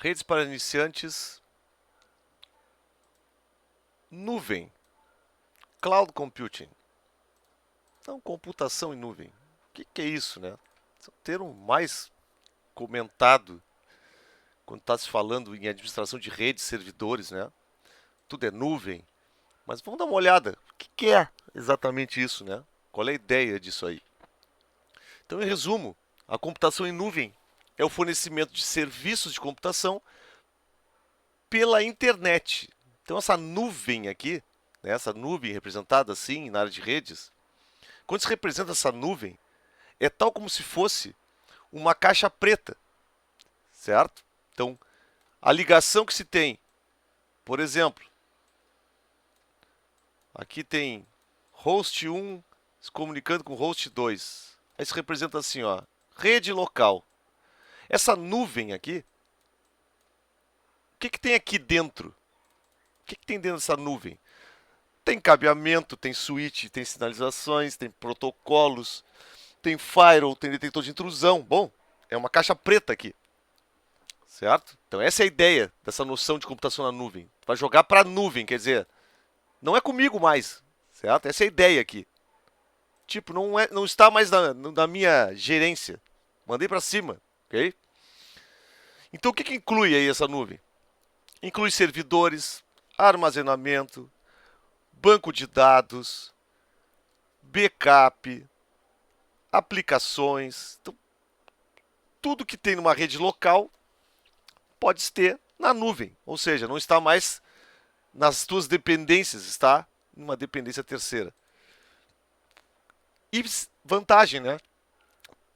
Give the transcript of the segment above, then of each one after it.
Redes para iniciantes, nuvem, cloud computing. Então, computação em nuvem. O que é isso, né? Esse é o termo mais comentado quando está se falando em administração de redes, servidores, né? Tudo é nuvem. Mas vamos dar uma olhada. O que é exatamente isso, né? Qual é a ideia disso aí? Então, em resumo, a computação em nuvem é o fornecimento de serviços de computação pela internet. Então, essa nuvem aqui, né, essa nuvem representada assim na área de redes, quando se representa essa nuvem, é tal como se fosse uma caixa preta, certo? Então, a ligação que se tem, por exemplo, aqui tem host 1 se comunicando com host 2. Aí se representa assim, ó, rede local. Essa nuvem aqui, o que tem aqui dentro? O que tem dentro dessa nuvem? Tem cabeamento, tem switch, tem sinalizações, tem protocolos, tem firewall, tem detector de intrusão. Bom, é uma caixa preta aqui, certo? Então essa é a ideia dessa noção de computação na nuvem. Vai jogar para a nuvem, quer dizer, não é comigo mais, certo? Essa é a ideia aqui. Tipo, não está mais na minha gerência. Mandei para cima, ok? Então o que inclui aí essa nuvem? Inclui servidores, armazenamento, banco de dados, backup, aplicações. Então, tudo que tem numa rede local pode ter na nuvem. Ou seja, não está mais nas tuas dependências, está numa dependência terceira. E vantagem, né?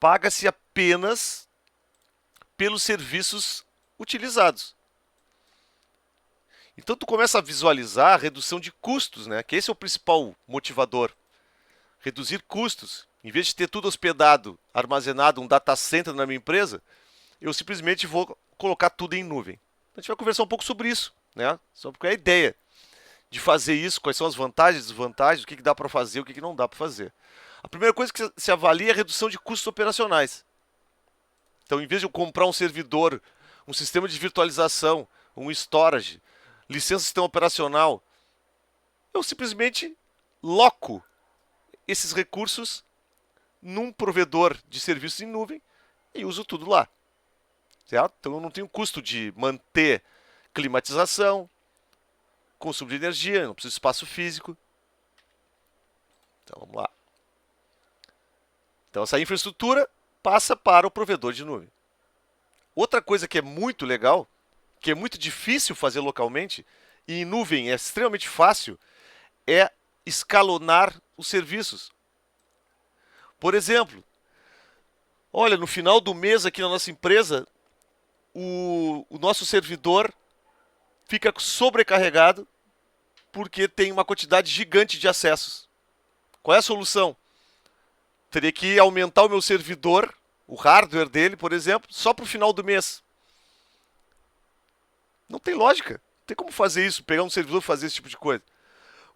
Paga-se apenas pelos serviços utilizados. Então tu começa a visualizar a redução de custos, né? Que esse é o principal motivador. Reduzir custos. Em vez de ter tudo hospedado, armazenado, um data center na minha empresa, eu simplesmente vou colocar tudo em nuvem. A gente vai conversar um pouco sobre isso, né? Sobre qual é a ideia de fazer isso, quais são as vantagens e desvantagens, o que dá para fazer, o que não dá para fazer. A primeira coisa que se avalia é a redução de custos operacionais. Então, em vez de eu comprar um servidor, um sistema de virtualização, um storage, licença de sistema operacional, eu simplesmente loco esses recursos num provedor de serviços em nuvem e uso tudo lá. Certo? Então eu não tenho custo de manter climatização, consumo de energia, não preciso de espaço físico. Então vamos lá. Então essa infraestrutura passa para o provedor de nuvem. Outra coisa que é muito legal, que é muito difícil fazer localmente, e em nuvem é extremamente fácil, é escalonar os serviços. Por exemplo, olha, no final do mês aqui na nossa empresa, o nosso servidor fica sobrecarregado porque tem uma quantidade gigante de acessos. Qual é a solução? Teria que aumentar o meu servidor, o hardware dele, por exemplo, só para o final do mês. Não tem lógica. Não tem como fazer isso, pegar um servidor e fazer esse tipo de coisa.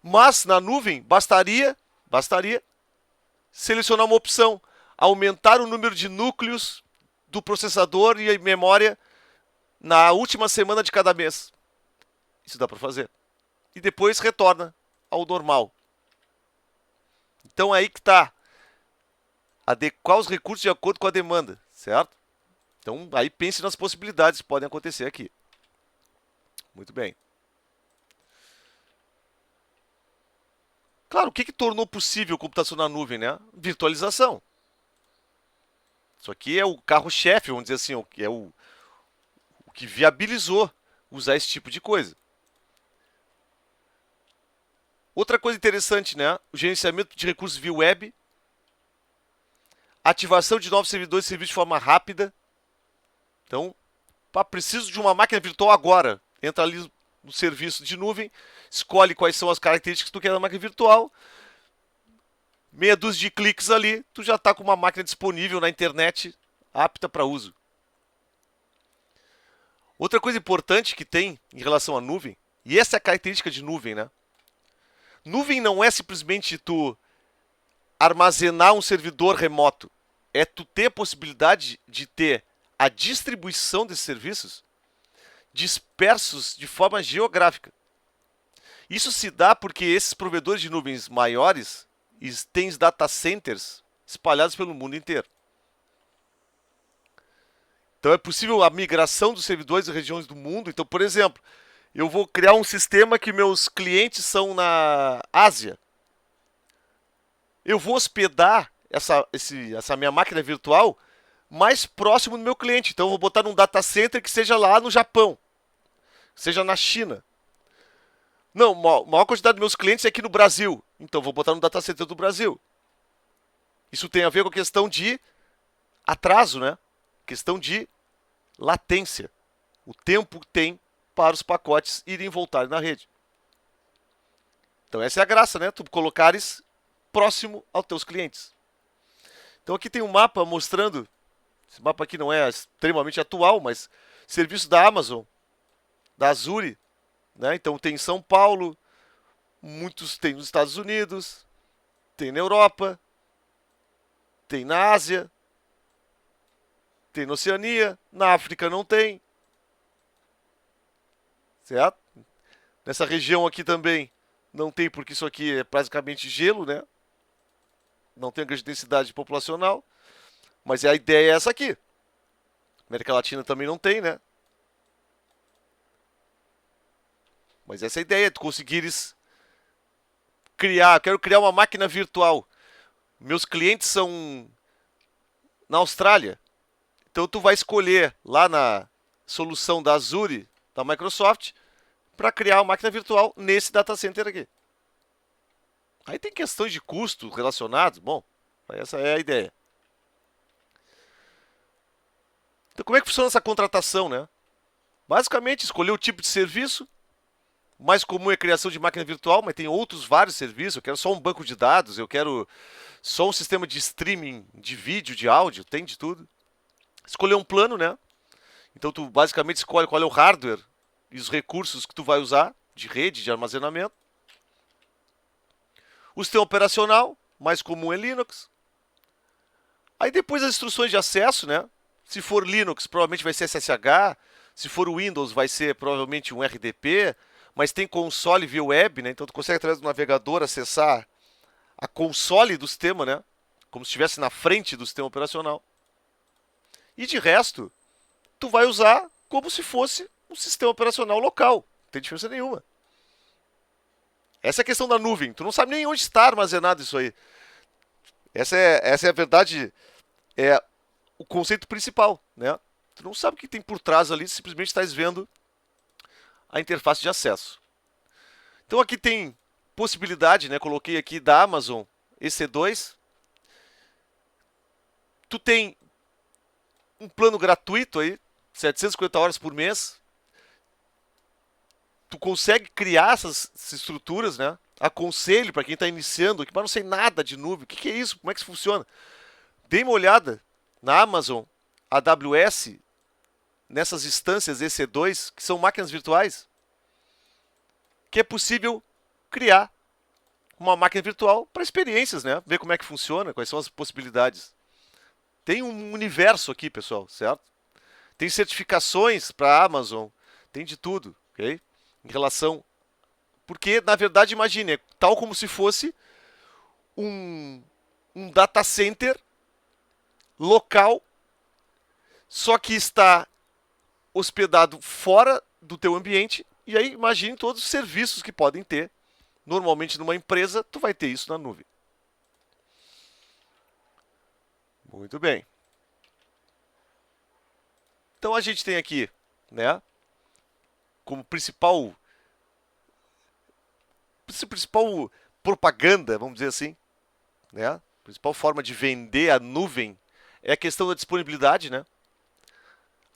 Mas na nuvem, bastaria selecionar uma opção, aumentar o número de núcleos do processador e a memória na última semana de cada mês. Isso dá para fazer. E depois retorna ao normal. Então é aí que está. Adequar os recursos de acordo com a demanda, certo? Então aí pense nas possibilidades que podem acontecer aqui. Muito bem. Claro, o que tornou possível computação na nuvem, né? Virtualização. Isso aqui é o carro-chefe, vamos dizer assim, é o que viabilizou usar esse tipo de coisa. Outra coisa interessante, né? O gerenciamento de recursos via web, ativação de novos servidores e serviços de forma rápida. Então, preciso de uma máquina virtual agora. Entra ali no serviço de nuvem, escolhe quais são as características que tu quer da máquina virtual. Meia dúzia de cliques ali, tu já está com uma máquina disponível na internet, apta para uso. Outra coisa importante que tem em relação à nuvem, e essa é a característica de nuvem, né? Nuvem não é simplesmente tu armazenar um servidor remoto. É tu ter a possibilidade de ter a distribuição desses serviços dispersos de forma geográfica. Isso se dá porque esses provedores de nuvens maiores têm data centers espalhados pelo mundo inteiro. Então é possível a migração dos servidores em regiões do mundo. Então, por exemplo, eu vou criar um sistema que meus clientes são na Ásia. Eu vou hospedar essa minha máquina virtual mais próximo do meu cliente. Então eu vou botar num data center que seja lá no Japão, seja na China. Não, a maior quantidade dos meus clientes é aqui no Brasil. Então vou botar no data center do Brasil. Isso tem a ver com a questão de atraso, né? Questão de latência. O tempo que tem para os pacotes irem e voltarem na rede. Então essa é a graça, né? Tu colocares próximo aos teus clientes. Então aqui tem um mapa mostrando, esse mapa aqui não é extremamente atual, mas serviço da Amazon, da Azure, né? Então tem em São Paulo, muitos tem nos Estados Unidos, tem na Europa, tem na Ásia, tem na Oceania, na África não tem. Certo? Nessa região aqui também não tem, porque isso aqui é praticamente gelo, né? Não tem grande densidade populacional. Mas a ideia é essa aqui. América Latina também não tem, né? Mas essa é a ideia, tu conseguires criar. Quero criar uma máquina virtual. Meus clientes são na Austrália. Então tu vai escolher lá na solução da Azure, da Microsoft, para criar uma máquina virtual nesse data center aqui. Aí tem questões de custo relacionados. Bom, essa é a ideia. Então como é que funciona essa contratação, né? Basicamente, escolher o tipo de serviço. O mais comum é a criação de máquina virtual, mas tem outros vários serviços. Eu quero só um banco de dados, eu quero só um sistema de streaming de vídeo, de áudio, tem de tudo. Escolher um plano, né? Então tu basicamente escolhe qual é o hardware e os recursos que tu vai usar de rede, de armazenamento. O sistema operacional, mais comum é Linux. Aí depois as instruções de acesso, né? Se for Linux, provavelmente vai ser SSH. Se for Windows, vai ser provavelmente um RDP. Mas tem console via web, né? Então tu consegue através do navegador acessar a console do sistema, né? Como se estivesse na frente do sistema operacional. E de resto, tu vai usar como se fosse um sistema operacional local. Não tem diferença nenhuma. Essa é a questão da nuvem. Tu não sabe nem onde está armazenado isso aí. Essa é a verdade, é o conceito principal, né? Tu não sabe o que tem por trás ali, simplesmente estás vendo a interface de acesso. Então aqui tem possibilidade, né? Coloquei aqui da Amazon EC2. Tu tem um plano gratuito aí, 750 horas por mês. Tu consegue criar essas estruturas, né? Aconselho para quem está iniciando, que mas não sei nada de nuvem. O que é isso? Como é que isso funciona? Dê uma olhada na Amazon AWS, nessas instâncias EC2, que são máquinas virtuais, que é possível criar uma máquina virtual para experiências, né? Ver como é que funciona, quais são as possibilidades. Tem um universo aqui, pessoal, certo? Tem certificações para a Amazon, tem de tudo, ok? Em relação... Porque, na verdade, imagine, é tal como se fosse um data center local, só que está hospedado fora do teu ambiente, e aí imagine todos os serviços que podem ter. Normalmente, numa empresa, tu vai ter isso na nuvem. Muito bem. Então, a gente tem aqui, né, como principal propaganda, vamos dizer assim, né? A principal forma de vender a nuvem é a questão da disponibilidade, né?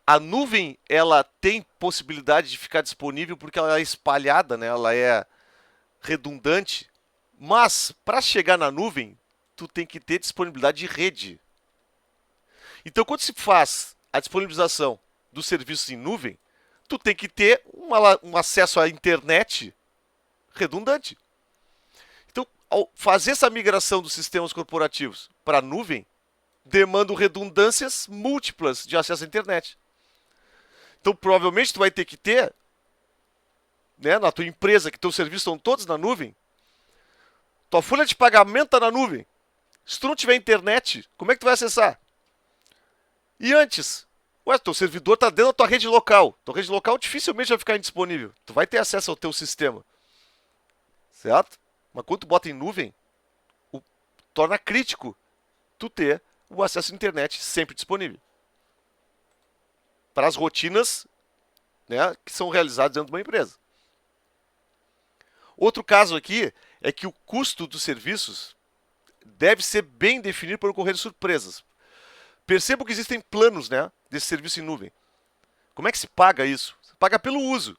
A nuvem, ela tem possibilidade de ficar disponível porque ela é espalhada, né? Ela é redundante, mas para chegar na nuvem, tu tem que ter disponibilidade de rede. Então, quando se faz a disponibilização dos serviços em nuvem, tu tem que ter um acesso à internet redundante. Então, ao fazer essa migração dos sistemas corporativos para a nuvem, demanda redundâncias múltiplas de acesso à internet. Então, provavelmente, tu vai ter que ter, né, na tua empresa, que teus serviços estão todos na nuvem, tua folha de pagamento está na nuvem. Se tu não tiver internet, como é que tu vai acessar? E antes, ué, teu servidor está dentro da tua rede local. Tua rede local dificilmente vai ficar indisponível. Tu vai ter acesso ao teu sistema. Certo? Mas quando tu bota em nuvem, torna crítico tu ter o acesso à internet sempre disponível. Para as rotinas, né, que são realizadas dentro de uma empresa. Outro caso aqui é que o custo dos serviços deve ser bem definido para ocorrer surpresas. Perceba que existem planos, né, desse serviço em nuvem. Como é que se paga isso? Se paga pelo uso.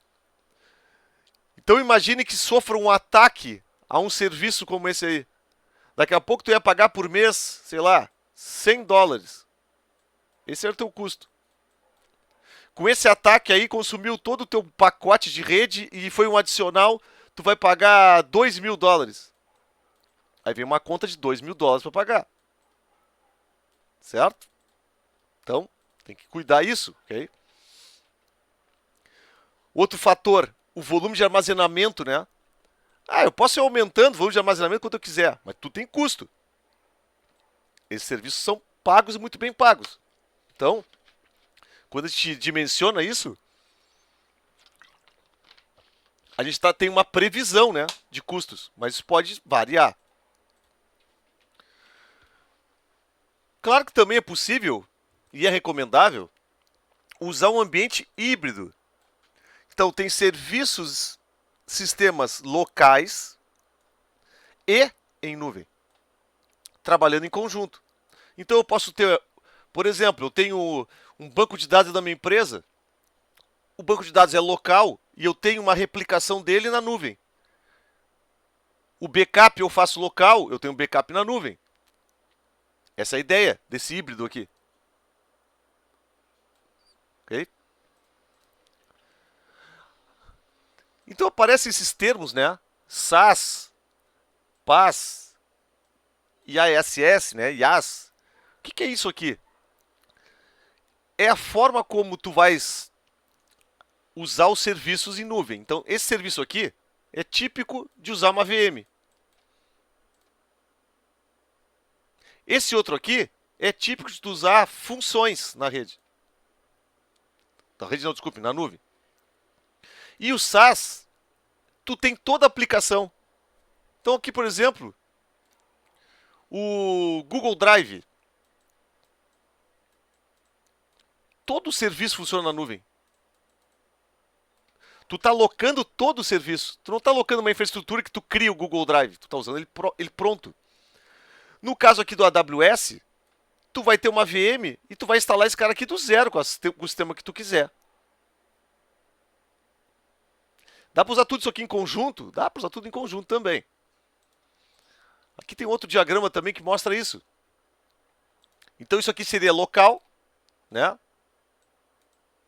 Então imagine que sofra um ataque a um serviço como esse aí. Daqui a pouco tu ia pagar por mês, sei lá, $100. Esse era o teu custo. Com esse ataque aí, consumiu todo o teu pacote de rede e foi um adicional, tu vai pagar $2.000. Aí vem uma conta de $2.000 para pagar. Certo? Então, tem que cuidar isso, ok? Outro fator, o volume de armazenamento, né? Ah, eu posso ir aumentando o volume de armazenamento quanto eu quiser, mas tudo tem custo. Esses serviços são pagos e muito bem pagos. Então, quando a gente dimensiona isso, a gente tem uma previsão, né, de custos, mas isso pode variar. Claro que também é possível e é recomendável usar um ambiente híbrido. Então, tem serviços, sistemas locais e em nuvem, trabalhando em conjunto. Então, eu posso ter, por exemplo, eu tenho um banco de dados da minha empresa, o banco de dados é local e eu tenho uma replicação dele na nuvem. O backup eu faço local, eu tenho um backup na nuvem. Essa é a ideia desse híbrido aqui. Ok? Então aparecem esses termos, né? SaaS, PaaS, IaaS, né? IaaS. O que é isso aqui? É a forma como tu vais usar os serviços em nuvem. Então, esse serviço aqui é típico de usar uma VM. Esse outro aqui é típico de tu usar funções na rede. Na rede não, desculpe, na nuvem. E o SaaS, tu tem toda a aplicação. Então aqui, por exemplo, o Google Drive. Todo o serviço funciona na nuvem. Tu está alocando todo o serviço. Tu não está alocando uma infraestrutura que tu cria o Google Drive. Tu está usando ele pronto. No caso aqui do AWS, tu vai ter uma VM e tu vai instalar esse cara aqui do zero com o sistema que tu quiser. Dá para usar tudo isso aqui em conjunto? Dá para usar tudo em conjunto também. Aqui tem outro diagrama também que mostra isso. Então isso aqui seria local, né?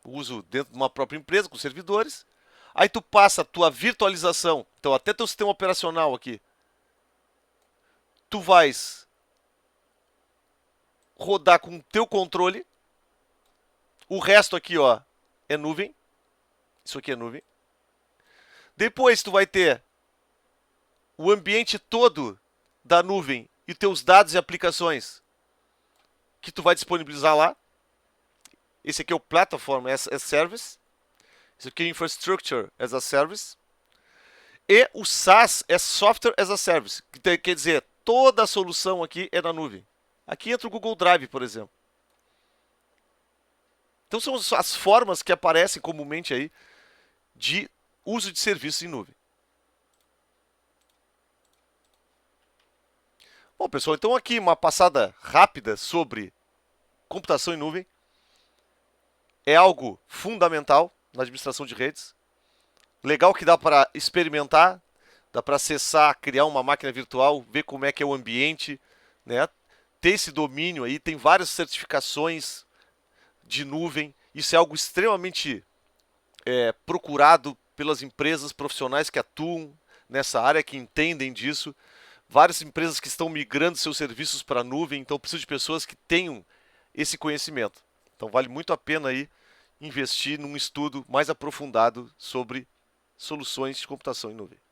Uso dentro de uma própria empresa com servidores. Aí tu passa a tua virtualização. Então até teu sistema operacional aqui. Tu vais rodar com o teu controle. O resto aqui, ó, é nuvem. Isso aqui é nuvem. Depois tu vai ter o ambiente todo da nuvem e teus dados e aplicações que tu vai disponibilizar lá. Esse aqui é o Platform as a Service. Esse aqui é Infrastructure as a Service. E o SaaS é Software as a Service. Que quer dizer, toda a solução aqui é na nuvem. Aqui entra o Google Drive, por exemplo. Então são as formas que aparecem comumente aí de uso de serviços em nuvem. Bom, pessoal, então aqui uma passada rápida sobre computação em nuvem. É algo fundamental na administração de redes. Legal que dá para experimentar, dá para acessar, criar uma máquina virtual, ver como é que é o ambiente, né? Ter esse domínio aí, tem várias certificações de nuvem. Isso é algo extremamente procurado pelas empresas profissionais que atuam nessa área, que entendem disso. Várias empresas que estão migrando seus serviços para a nuvem, então preciso de pessoas que tenham esse conhecimento. Então vale muito a pena aí investir num estudo mais aprofundado sobre soluções de computação em nuvem.